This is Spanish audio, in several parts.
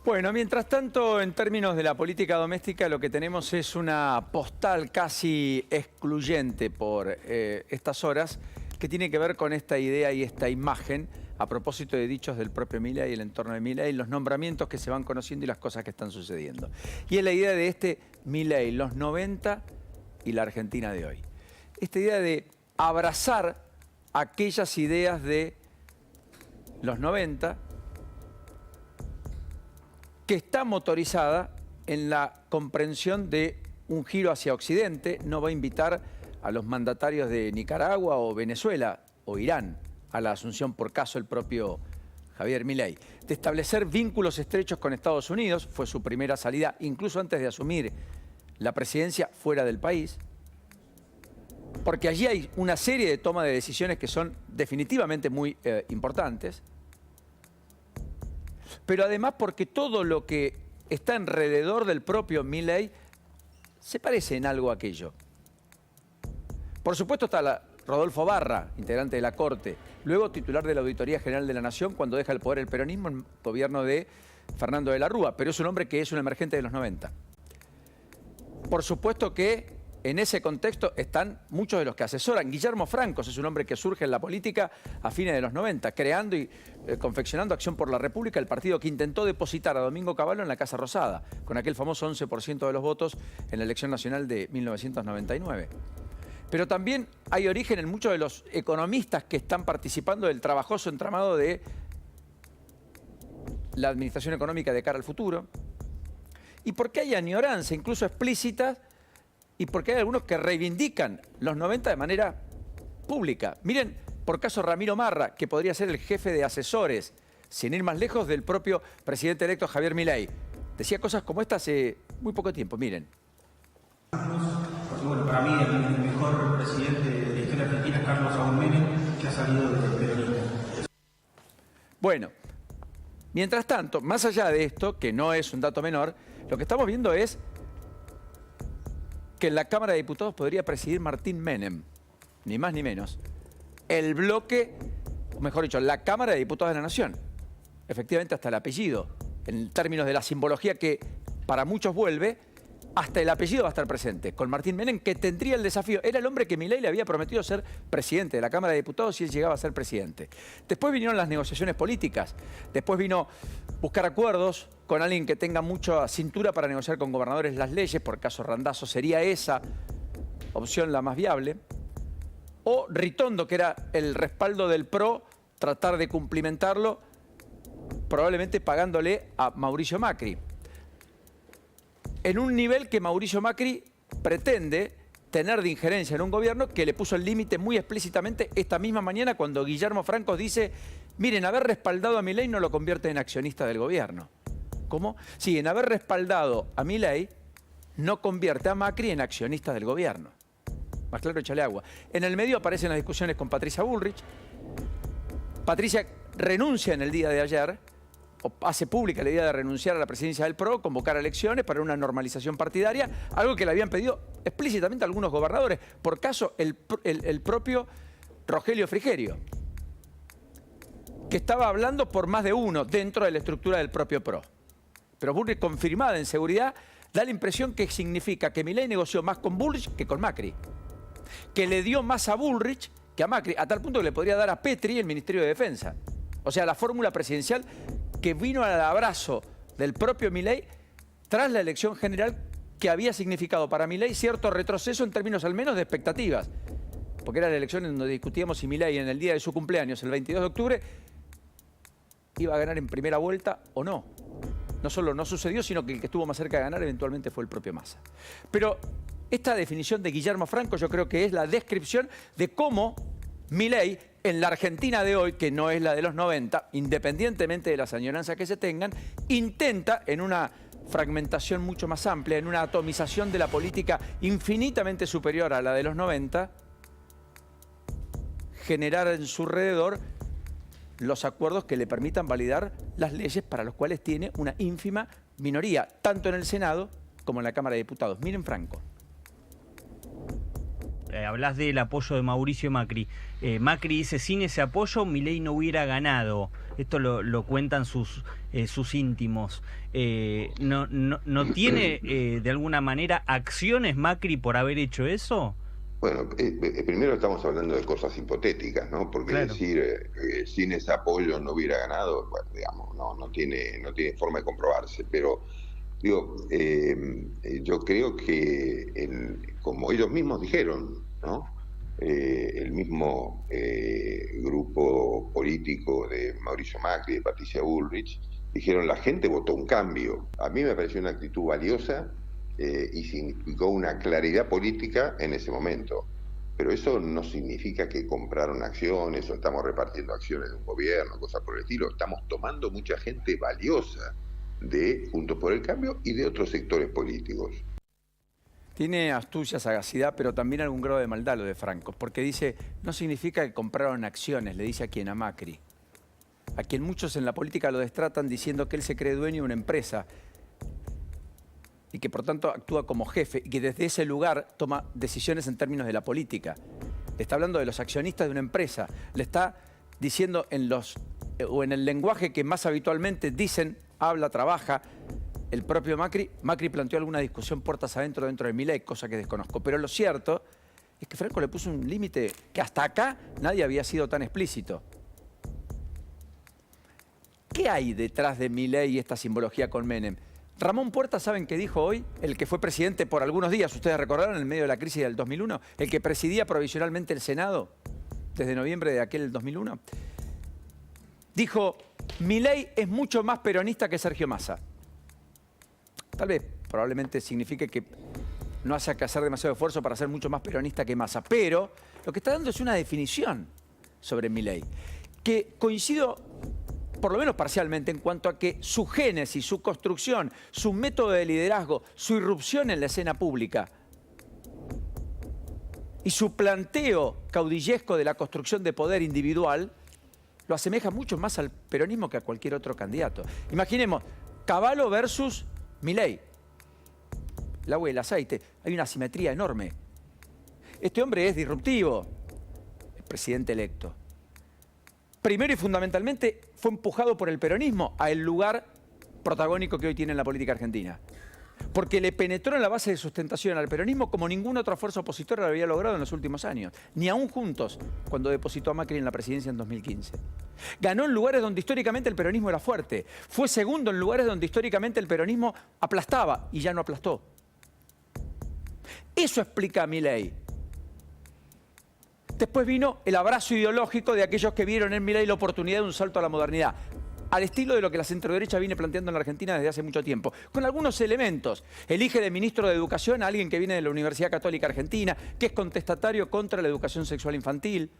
Bueno, mientras tanto, en términos de la política doméstica, lo que tenemos es una postal casi excluyente por estas horas, que tiene que ver con esta idea y esta imagen, a propósito de dichos del propio Milei y el entorno de Milei, los nombramientos que se van conociendo y las cosas que están sucediendo. Y es la idea de este Milei, los 90 y la Argentina de hoy. Esta idea de abrazar aquellas ideas de los 90 que está motorizada en la comprensión de un giro hacia Occidente. No va a invitar a los mandatarios de Nicaragua o Venezuela o Irán a la asunción por caso el propio Javier Milei. De establecer vínculos estrechos con Estados Unidos, fue su primera salida, incluso antes de asumir la presidencia fuera del país, porque allí hay una serie de toma de decisiones que son definitivamente muy importantes, pero además porque todo lo que está alrededor del propio Milei se parece en algo a aquello. Por supuesto está Rodolfo Barra, integrante de la Corte, luego titular de la Auditoría General de la Nación cuando deja el poder el peronismo en el gobierno de Fernando de la Rúa, pero es un hombre que es un emergente de los 90. Por supuesto que en ese contexto están muchos de los que asesoran. Guillermo Francos es un hombre que surge en la política a fines de los 90, creando y confeccionando Acción por la República, el partido que intentó depositar a Domingo Cavallo en la Casa Rosada, con aquel famoso 11% de los votos en la elección nacional de 1999. Pero también hay origen en muchos de los economistas que están participando del trabajoso entramado de la administración económica de cara al futuro. Y porque hay añoranza, incluso explícita, y porque hay algunos que reivindican los 90 de manera pública. Miren, por caso Ramiro Marra, que podría ser el jefe de asesores, sin ir más lejos, del propio presidente electo Javier Milei. Decía cosas como esta hace muy poco tiempo, miren. Porque bueno, para mí el mejor presidente de la historia argentina es Carlos Saúl Menem, que ha salido del peronismo. Bueno, mientras tanto, más allá de esto, que no es un dato menor, lo que estamos viendo es que en la Cámara de Diputados podría presidir Martín Menem, ni más ni menos, el bloque, o mejor dicho, la Cámara de Diputados de la Nación. Efectivamente, hasta el apellido, en términos de la simbología que para muchos vuelve, hasta el apellido va a estar presente, con Martín Menem, que tendría el desafío. Era el hombre que Milei le había prometido ser presidente de la Cámara de Diputados si él llegaba a ser presidente. Después vinieron las negociaciones políticas, después vino buscar acuerdos con alguien que tenga mucha cintura para negociar con gobernadores las leyes, por caso Randazzo sería esa opción la más viable, o Ritondo, que era el respaldo del PRO, tratar de cumplimentarlo, probablemente pagándole a Mauricio Macri. En un nivel que Mauricio Macri pretende tener de injerencia en un gobierno que le puso el límite muy explícitamente esta misma mañana cuando Guillermo Francos dice, miren, haber respaldado a Milei no lo convierte en accionista del gobierno. ¿Cómo? Sí, en haber respaldado a Milei no convierte a Macri en accionista del gobierno. Más claro, échale agua. En el medio aparecen las discusiones con Patricia Bullrich. Patricia renuncia en el día de ayer, o hace pública la idea de renunciar a la presidencia del PRO, convocar elecciones para una normalización partidaria, algo que le habían pedido explícitamente algunos gobernadores, por caso el propio Rogelio Frigerio, que estaba hablando por más de uno dentro de la estructura del propio PRO. Pero Bullrich, confirmada en seguridad, da la impresión que significa que Milei negoció más con Bullrich que con Macri, que le dio más a Bullrich que a Macri, a tal punto que le podría dar a Petri el Ministerio de Defensa. O sea, la fórmula presidencial que vino al abrazo del propio Milei tras la elección general, que había significado para Milei cierto retroceso en términos al menos de expectativas. Porque era la elección en donde discutíamos si Milei en el día de su cumpleaños, el 22 de octubre, iba a ganar en primera vuelta o no. No solo no sucedió, sino que el que estuvo más cerca de ganar eventualmente fue el propio Massa. Pero esta definición de Guillermo Franco yo creo que es la descripción de cómo Milei, en la Argentina de hoy, que no es la de los 90, independientemente de las añoranzas que se tengan, intenta, en una fragmentación mucho más amplia, en una atomización de la política infinitamente superior a la de los 90, generar en su alrededor los acuerdos que le permitan validar las leyes para los cuales tiene una ínfima minoría, tanto en el Senado como en la Cámara de Diputados. Miren Franco. Hablas del apoyo de Mauricio Macri. Macri dice, sin ese apoyo Milei no hubiera ganado. Esto lo cuentan sus íntimos. ¿No tiene de alguna manera acciones Macri por haber hecho eso? Bueno, primero estamos hablando de cosas hipotéticas, ¿no? Porque Claro. decir sin ese apoyo no hubiera ganado, bueno, digamos, no tiene forma de comprobarse. Pero digo, yo creo que, como ellos mismos dijeron, ¿no? El mismo grupo político de Mauricio Macri, de Patricia Bullrich, dijeron: la gente votó un cambio. A mí me pareció una actitud valiosa y significó una claridad política en ese momento. Pero eso no significa que compraron acciones o estamos repartiendo acciones de un gobierno, cosas por el estilo. Estamos tomando mucha gente valiosa de Juntos por el Cambio y de otros sectores políticos. Tiene astucia, sagacidad, pero también algún grado de maldad lo de Franco, porque dice, no significa que compraron acciones, le dice a quien, a Macri, a quien muchos en la política lo destratan diciendo que él se cree dueño de una empresa y que por tanto actúa como jefe y que desde ese lugar toma decisiones en términos de la política. Le está hablando de los accionistas de una empresa, le está diciendo en el lenguaje que más habitualmente dicen, habla, trabaja, el propio Macri. Macri planteó alguna discusión puertas adentro dentro de Milei, cosa que desconozco. Pero lo cierto es que Franco le puso un límite que hasta acá nadie había sido tan explícito. ¿Qué hay detrás de Milei y esta simbología con Menem? Ramón Puerta, ¿saben qué dijo hoy? El que fue presidente por algunos días, ustedes recordaron, en medio de la crisis del 2001, el que presidía provisionalmente el Senado desde noviembre de aquel 2001. Dijo, Milei es mucho más peronista que Sergio Massa. Tal vez, probablemente signifique que no hace que hacer demasiado esfuerzo para ser mucho más peronista que Massa. Pero lo que está dando es una definición sobre Milei, que coincido por lo menos parcialmente en cuanto a que su génesis, su construcción, su método de liderazgo, su irrupción en la escena pública y su planteo caudillesco de la construcción de poder individual lo asemeja mucho más al peronismo que a cualquier otro candidato. Imaginemos, Cavallo versus Milei. El agua y el aceite. Hay una asimetría enorme. Este hombre es disruptivo, el presidente electo. Primero y fundamentalmente fue empujado por el peronismo a el lugar protagónico que hoy tiene en la política argentina. Porque le penetró en la base de sustentación al peronismo como ninguna otra fuerza opositora lo había logrado en los últimos años. Ni aún juntos, cuando depositó a Macri en la presidencia en 2015. Ganó en lugares donde históricamente el peronismo era fuerte. Fue segundo en lugares donde históricamente el peronismo aplastaba y ya no aplastó. Eso explica a Milei. Después vino el abrazo ideológico de aquellos que vieron en Milei la oportunidad de un salto a la modernidad, al estilo de lo que la centroderecha viene planteando en la Argentina desde hace mucho tiempo, con algunos elementos. Elige de ministro de Educación a alguien que viene de la Universidad Católica Argentina, que es contestatario contra la educación sexual infantil,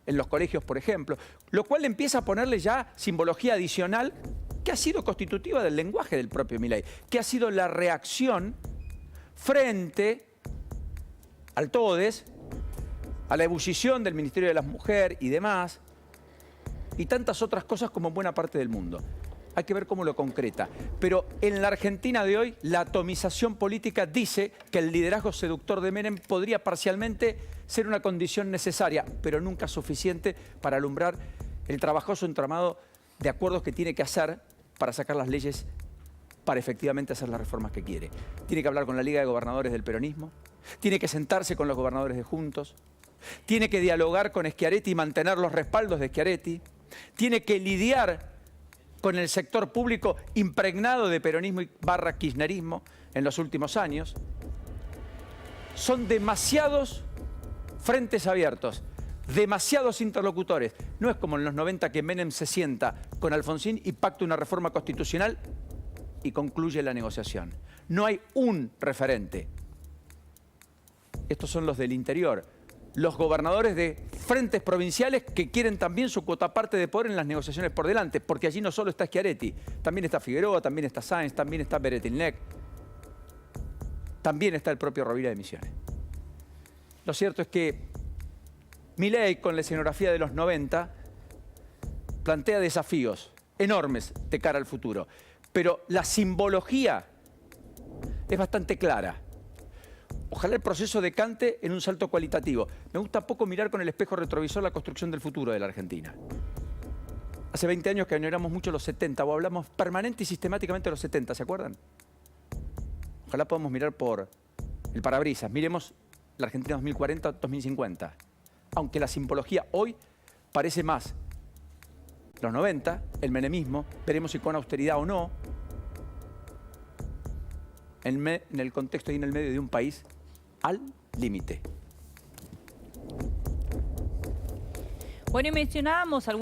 en los colegios, por ejemplo, lo cual empieza a ponerle ya simbología adicional que ha sido constitutiva del lenguaje del propio Milei, que ha sido la reacción frente al todes, a la ebullición del Ministerio de la Mujer y demás, y tantas otras cosas como en buena parte del mundo. Hay que ver cómo lo concreta. Pero en la Argentina de hoy, la atomización política dice que el liderazgo seductor de Menem podría parcialmente ser una condición necesaria, pero nunca suficiente para alumbrar el trabajoso entramado de acuerdos que tiene que hacer para sacar las leyes para efectivamente hacer las reformas que quiere. Tiene que hablar con la Liga de Gobernadores del peronismo, tiene que sentarse con los gobernadores de Juntos, tiene que dialogar con Schiaretti y mantener los respaldos de Schiaretti, tiene que lidiar con el sector público impregnado de peronismo y barra kirchnerismo en los últimos años. Son demasiados frentes abiertos, demasiados interlocutores. No es como en los 90 que Menem se sienta con Alfonsín y pacta una reforma constitucional y concluye la negociación. No hay un referente. Estos son los del interior. Los gobernadores de frentes provinciales que quieren también su cuota parte de poder en las negociaciones por delante, porque allí no solo está Schiaretti, también está Figueroa, también está Sáenz, también está Beretilnec, también está el propio Rovira de Misiones. Lo cierto es que Milei, con la escenografía de los 90, plantea desafíos enormes de cara al futuro, pero la simbología es bastante clara. Ojalá el proceso decante en un salto cualitativo. Me gusta poco mirar con el espejo retrovisor la construcción del futuro de la Argentina. Hace 20 años que añoramos mucho los 70, o hablamos permanente y sistemáticamente de los 70, ¿se acuerdan? Ojalá podamos mirar por el parabrisas. Miremos la Argentina 2040-2050. Aunque la simbología hoy parece más los 90, el menemismo, veremos si con austeridad o no, en el contexto y en el medio de un país al límite. Bueno, y mencionábamos